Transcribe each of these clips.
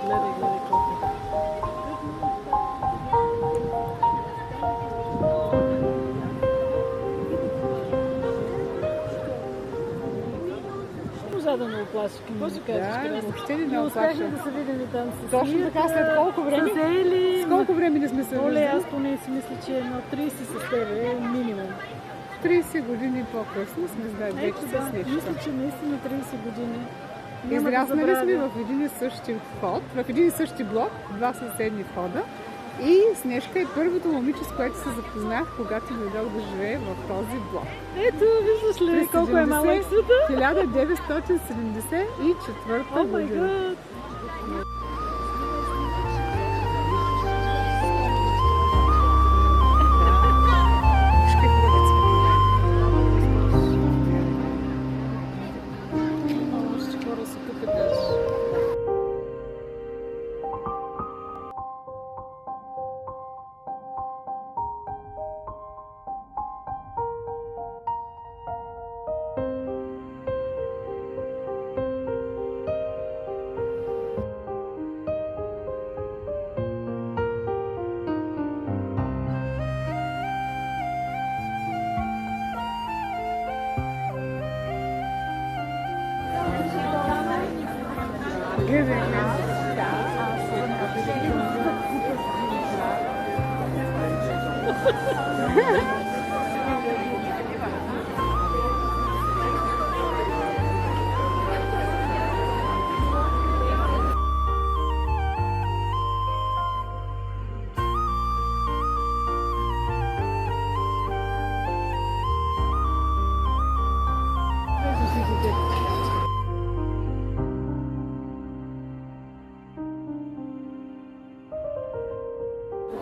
Гледай, гледай колко. Можа да ме оплаши, какво ще кажеш? Да, въобще не ме Не успяхме оплаша. да се видим там с Точно така, след колко време? С Ели. С колко време не сме се Оле, виждали? аз поне си мисля, че едно 30 с тебе е минимум. 30 години по-късно сме знаели вече Ето с да, нещо. мисля, че наистина 30 години. Няма да Израснали забравя. сме в един и същи вход, в един и същи блок, два съседни входа. И Снежка е първото момиче, с което се запознах, когато дойдох да живее в този блок. Ето, виждаш ли През колко е малък света? 1974 О май година. гад! Още хора са тук даже. Гледай,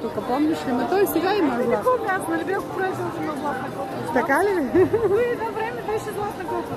тук помниш ли, ма той сега има злат. Помня, аз нали бях управителка на златна копа. Така ли? Едно време беше златна копа.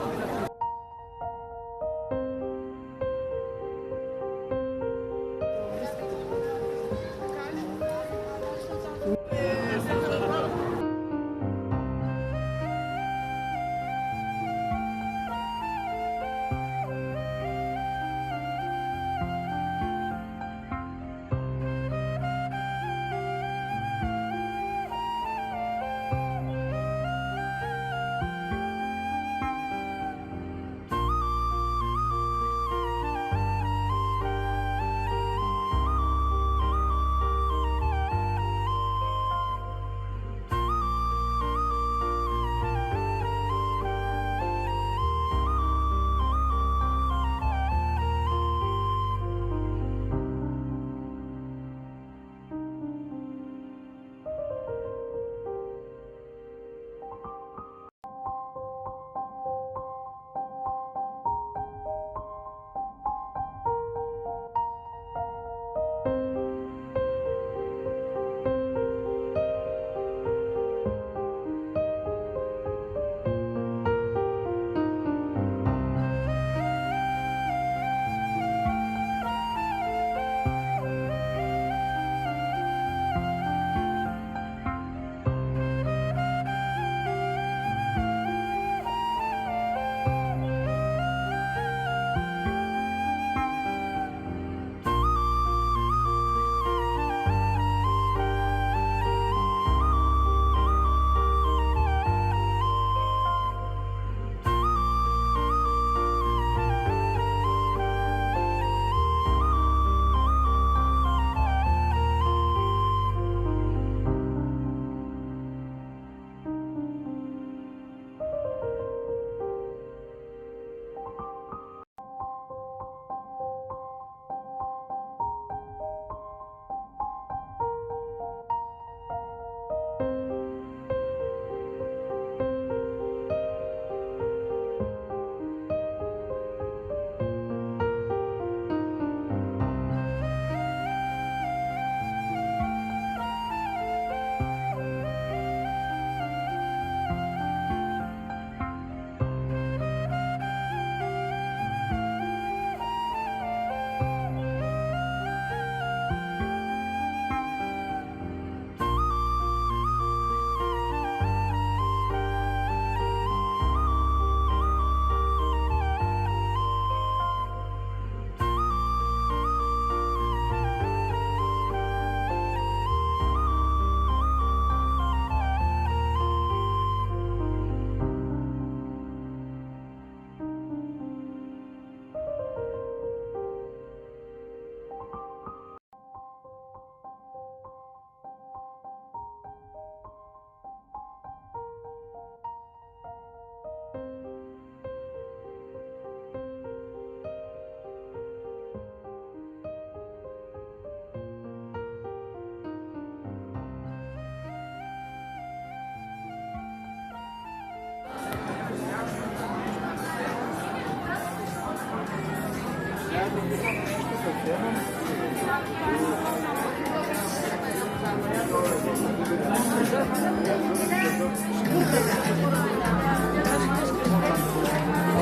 How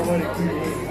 are you?